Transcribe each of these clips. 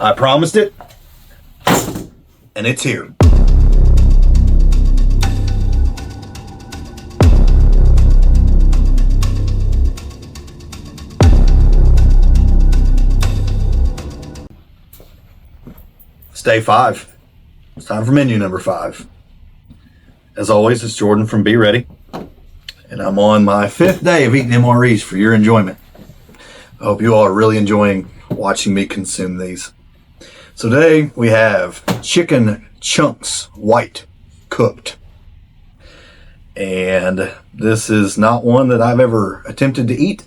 I promised it, and it's here. It's day 5. It's time for menu number 5. As always, it's Jordan from Be Ready, and I'm on my 5th day of eating MREs for your enjoyment. I hope you all are really enjoying watching me consume these. So today we have chicken chunks, white, cooked. And this is not one that I've ever attempted to eat.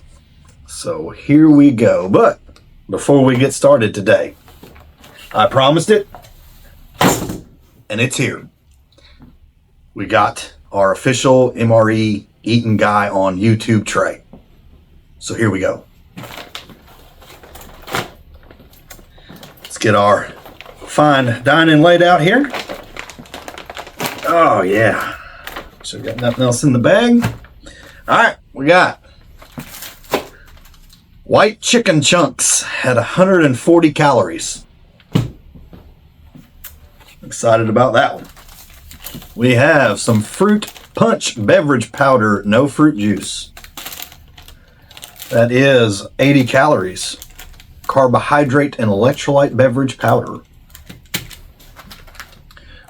So here we go. But before we get started today, I promised it, and it's here. We got our official MRE eating guy on YouTube tray. So here we go. Let's get our fine dining laid out here. Oh yeah. So we got nothing else in the bag. All right, we got white chicken chunks at 140 calories. Excited about that one. We have some fruit punch beverage powder, no fruit juice. That is 80 calories. Carbohydrate and electrolyte beverage powder.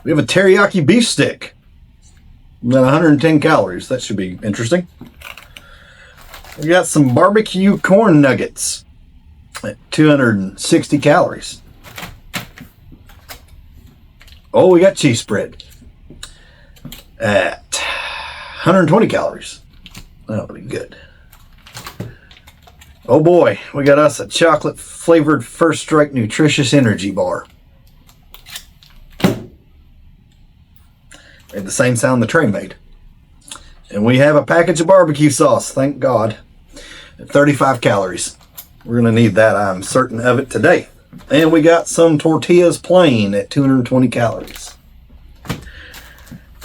We have a teriyaki beef stick. About 110 calories. That should be interesting. We got some barbecue corn nuggets at 260 calories. Oh, we got cheese spread at 120 calories. That'll be good. Oh boy, we got us a chocolate flavored First Strike nutritious energy bar. Made the same sound the tray made. And we have a package of barbecue sauce, thank God, at 35 calories. We're going to need that, I'm certain of it today. And we got some tortillas plain at 220 calories.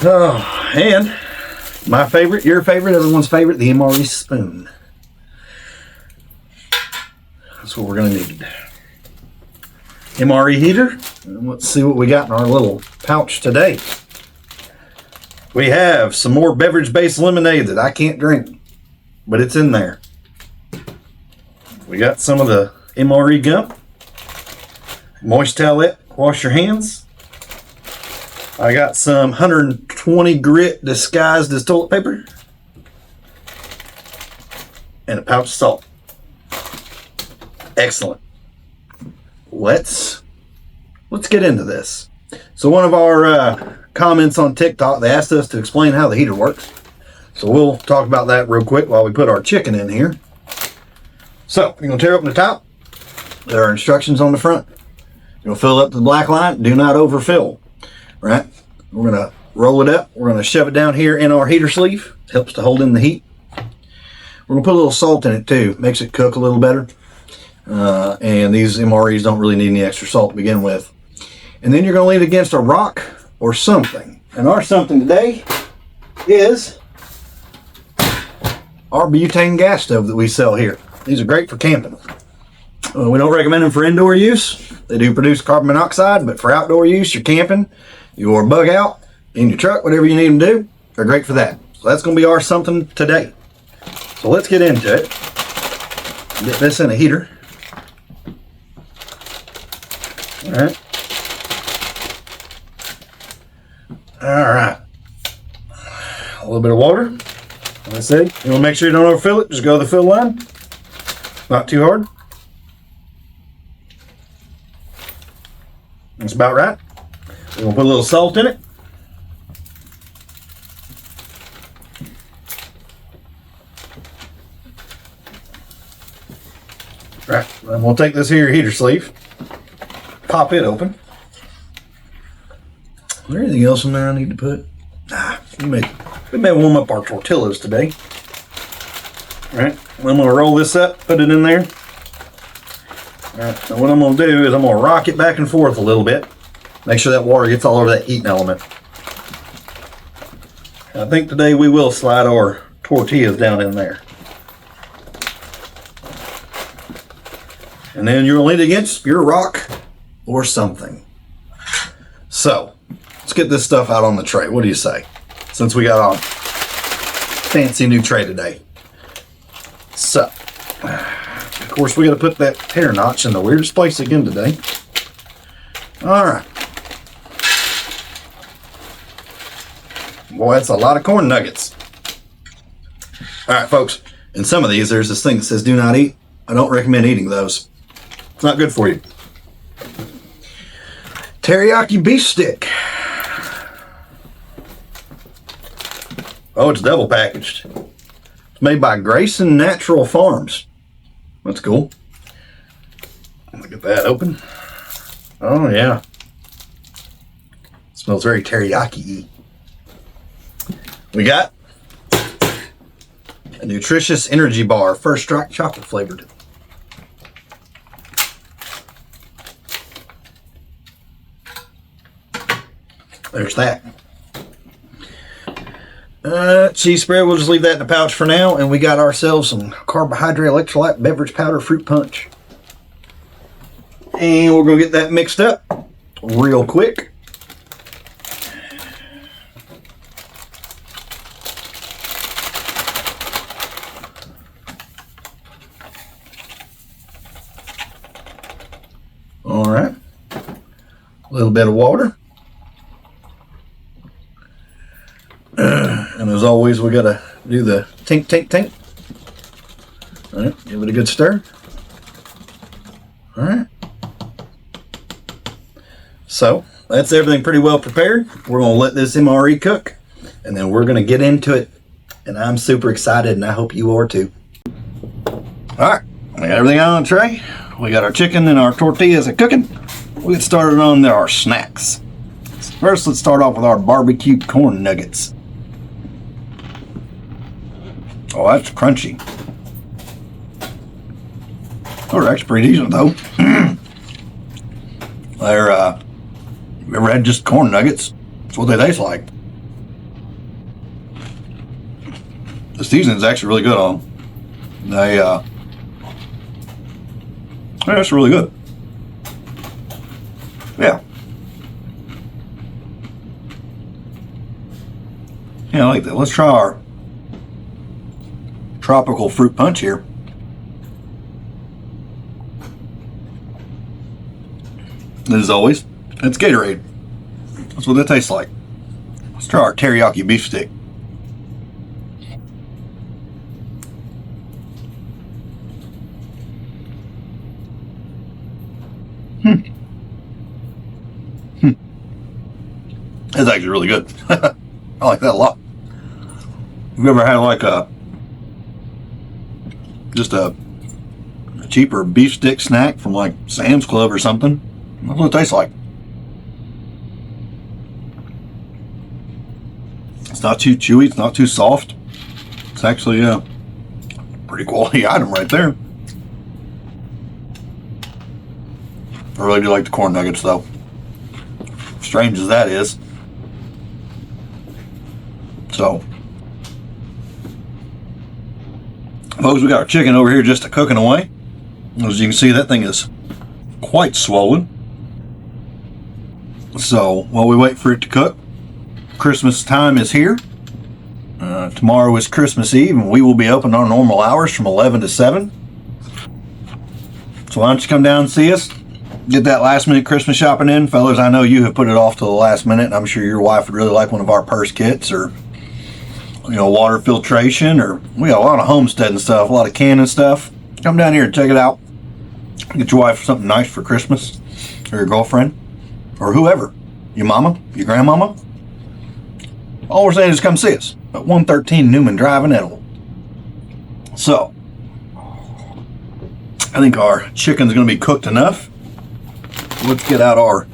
Oh, and my favorite, your favorite, everyone's favorite, the MRE spoon. That's what we're going to need. MRE heater. And let's see what we got in our little pouch today. We have some more beverage-based lemonade that I can't drink, but it's in there. We got some of the MRE gum. Moist towelette, wash your hands. I got some 120 grit disguised as toilet paper. And a pouch of salt. Excellent. Let's get into this. So one of our comments on TikTok, they asked us to explain how the heater works. So we'll talk about that real quick while we put our chicken in here. So you're going to tear open the top. There are instructions on the front. You'll fill up to the black line. Do not overfill. Right? We're going to roll it up. We're going to shove it down here in our heater sleeve. It helps to hold in the heat. We're going to put a little salt in it too. Makes it cook a little better. And these MREs don't really need any extra salt to begin with. And then you're going to lean it against a rock or something. And our something today is our butane gas stove that we sell here. These are great for camping. We don't recommend them for indoor use. They do produce carbon monoxide, but for outdoor use, you're camping, you're bug out, in your truck, whatever you need them to do, they're great for that. So that's going to be our something today. So let's get into it. Get this in a heater. All right. All right. A little bit of water. Like I said, you want to make sure you don't overfill it. Just go to the fill line. Not too hard. That's about right. We're going to put a little salt in it. Right. Then we'll take this here heater sleeve. Pop it open. Is there anything else in there I need to put? Nah, we may warm up our tortillas today. All right, I'm going to roll this up, put it in there. All right, so what I'm going to do is I'm going to rock it back and forth a little bit. Make sure that water gets all over that heating element. I think today we will slide our tortillas down in there. And then you'll lean against your rock or something. So, let's get this stuff out on the tray. What do you say? Since we got our fancy new tray today. So, of course, we got to put that hair notch in the weirdest place again today. All right. Boy, that's a lot of corn nuggets. All right, folks. In some of these, there's this thing that says do not eat. I don't recommend eating those. It's not good for you. Teriyaki beef stick. Oh, it's double packaged. It's made by Grayson Natural Farms. That's cool. Look at that open. Oh, yeah. It smells very teriyaki-y. We got a nutritious energy bar, First Strike chocolate flavored. There's that. Cheese spread, we'll just leave that in the pouch for now. And we got ourselves some carbohydrate electrolyte beverage powder fruit punch. And we're going to get that mixed up real quick. All right. A little bit of water. And as always, we got to do the tink, tink, tink. All right, give it a good stir. All right. So, that's everything pretty well prepared. We're going to let this MRE cook, and then we're going to get into it. And I'm super excited, and I hope you are too. All right, we got everything out on the tray. We got our chicken and our tortillas cooking. We'll get started on our snacks. First, let's start off with our barbecue corn nuggets. Oh, that's crunchy. Oh, they're actually pretty decent, though. They're, you ever had just corn nuggets? That's what they taste like. The seasoning's actually really good on them. They, yeah, that's really good. Yeah. Yeah, I like that. Let's try our tropical fruit punch here. As always, it's Gatorade. That's what it tastes like. Let's try our teriyaki beef stick. It's actually really good. I like that a lot. Have you ever had like just a cheaper beef stick snack from like Sam's Club or something? That's what it tastes like. It's not too chewy, it's not too soft. It's actually a pretty quality item right there. I really do like the corn nuggets though. Strange as that is. So, folks, we got our chicken over here just cooking away. As you can see, that thing is quite swollen. So, while we wait for it to cook, Christmas time is here. Tomorrow is Christmas Eve, and we will be open our normal hours from 11 to 7. So why don't you come down and see us? Get that last minute Christmas shopping in. Fellas, I know you have put it off to the last minute, and I'm sure your wife would really like one of our purse kits or, you know, water filtration, or we got a lot of homesteading stuff, a lot of canning stuff. Come down here and check it out. Get your wife something nice for Christmas, or your girlfriend, or whoever. Your mama, your grandmama. All we're saying is come see us at 113 Newman Drive in Edible. So, I think our chicken's going to be cooked enough. Let's get out our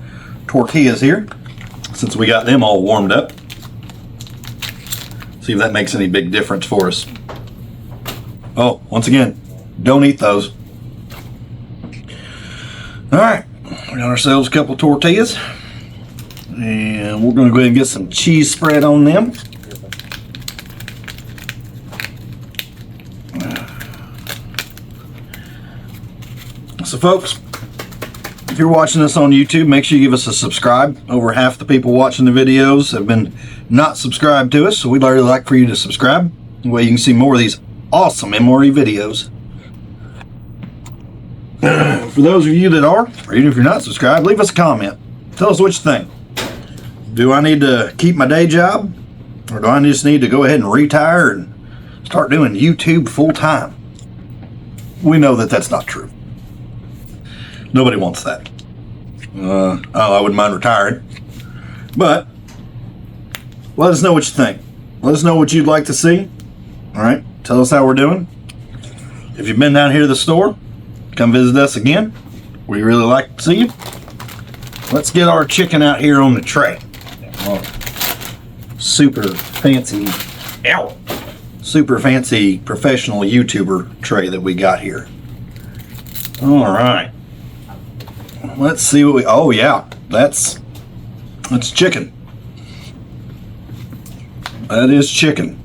tortillas here, since we got them all warmed up. See if that makes any big difference for us. Oh, once again, don't eat those. All right, we got ourselves a couple tortillas, and we're going to go ahead and get some cheese spread on them. So folks, If you're watching this on YouTube, make sure you give us a subscribe. Over half the people watching the videos have been not subscribed to us, so we'd really like for you to subscribe. That way you can see more of these awesome MRE videos. For those of you that are, or even if you're not subscribed, leave us a comment. Tell us what you think. Do I need to keep my day job? Or do I just need to go ahead and retire and start doing YouTube full time? We know that that's not true. Nobody wants that. I wouldn't mind retiring. But let us know what you think. Let us know what you'd like to see. All right, tell us how we're doing. If you've been down here to the store, come visit us again. We really like to see you. Let's get our chicken out here on the tray. Super fancy, super fancy professional YouTuber tray that we got here. All right. Let's see what we, oh yeah, that's chicken. That is chicken.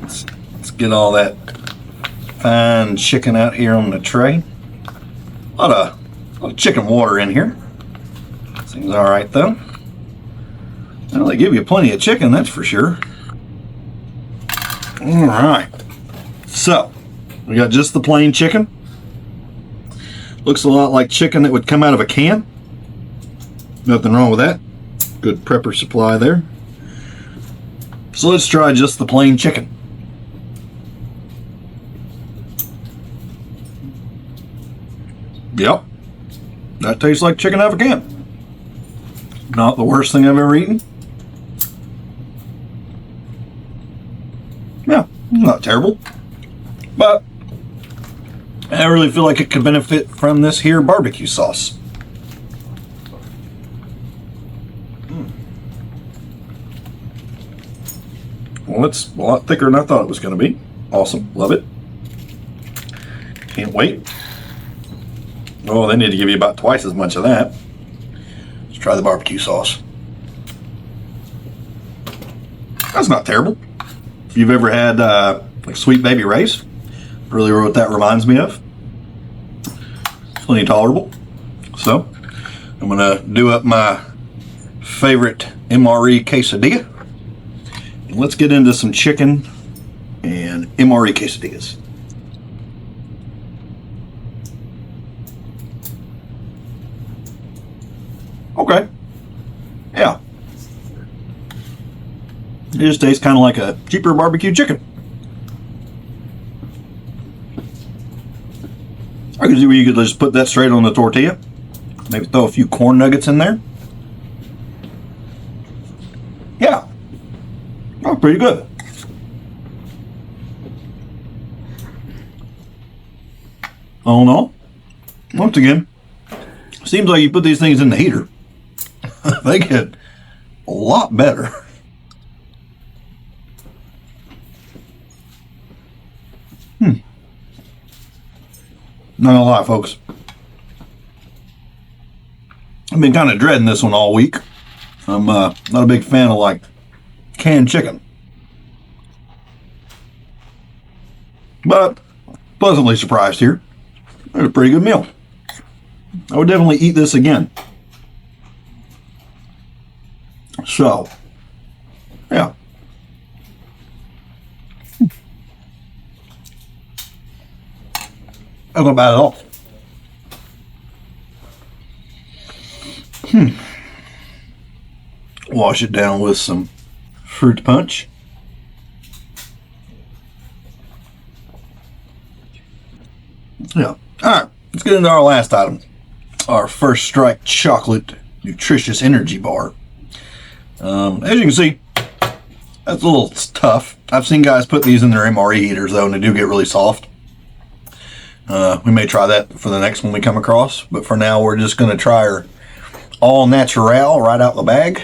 Let's get all that fine chicken out here on the tray. A lot of chicken water in here. Seems all right though. Well, they give you plenty of chicken, that's for sure. All right. So, we got just the plain chicken. Looks a lot like chicken that would come out of a can. Nothing wrong with that. Good prepper supply there. So let's try just the plain chicken. Yep. That tastes like chicken out of a can. Not the worst thing I've ever eaten. Yeah, not terrible. But I really feel like it could benefit from this here barbecue sauce. Well, it's a lot thicker than I thought it was going to be. Awesome. Love it. Can't wait. Oh, they need to give you about twice as much of that. Let's try the barbecue sauce. That's not terrible. If you've ever had like Sweet Baby Ray's, really what that reminds me of. Plenty tolerable. So, I'm going to do up my favorite MRE quesadilla. And let's get into some chicken and MRE quesadillas. Okay. Yeah. It just tastes kind of like a cheaper barbecue chicken. I could see where you could just put that straight on the tortilla. Maybe throw a few corn nuggets in there. Yeah. Oh, pretty good. All in all, once again, seems like you put these things in the heater, they get a lot better. Not gonna lie, folks. I've been kind of dreading this one all week. I'm not a big fan of like canned chicken, but pleasantly surprised here. It's a pretty good meal. I would definitely eat this again. So, yeah. That's not bad at all. Wash it down with some fruit punch. Yeah. Alright, let's get into our last item. Our First Strike Chocolate Nutritious Energy Bar. As you can see, that's a little tough. I've seen guys put these in their MRE heaters though, and they do get really soft. We may try that for the next one we come across, but for now we're just going to try our all natural right out the bag.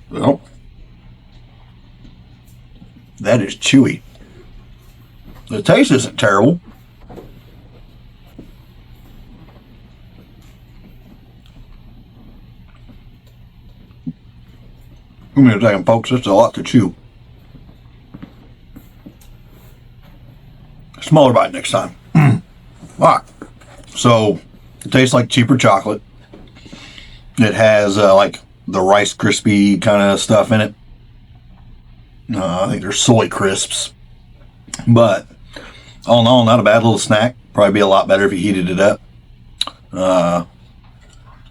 Well, that is chewy. The taste isn't terrible. Give me a second, folks. It's a lot to chew. smaller bite next time. All right. So it tastes like cheaper chocolate. It has like the Rice Krispie kind of stuff in it. I think there's soy crisps. But all in all, not a bad little snack. Probably be a lot better if you heated it up.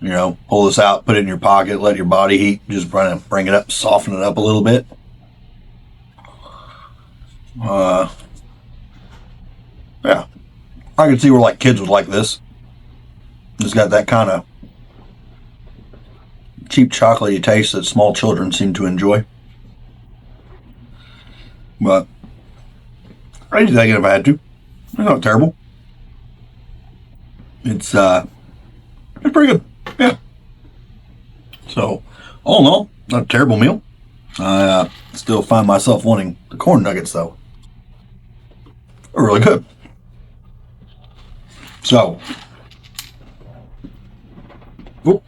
You know, pull this out, put it in your pocket, let your body heat. Just bring it up, soften it up a little bit. Yeah, I can see where like kids would like this. It's got that kind of cheap chocolatey taste that small children seem to enjoy. But I'd take it if I had to. It's not terrible. It's pretty good. Yeah. So, all in all, not a terrible meal. I still find myself wanting the corn nuggets, though. They're really good. So, whoop.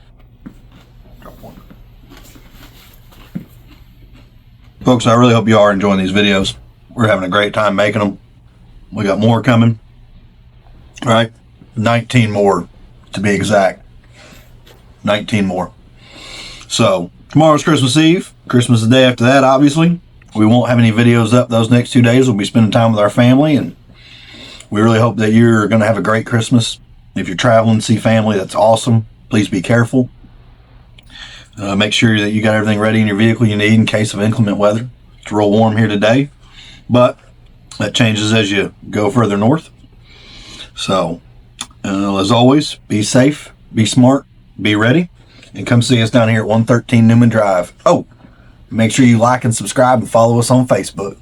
Folks, I really hope you are enjoying these videos. We're having a great time making them. We got more coming. All right, 19 more to be exact. 19 more. So tomorrow's Christmas Eve. Christmas the day after that, obviously. We won't have any videos up those next 2 days. We'll be spending time with our family, and we really hope that you're going to have a great Christmas. If you're traveling to see family, that's awesome. Please be careful. Make sure that you got everything ready in your vehicle you need in case of inclement weather. It's real warm here today, but that changes as you go further north. So, as always, be safe, be smart, be ready, and come see us down here at 113 Newman Drive. Oh, make sure you like and subscribe and follow us on Facebook.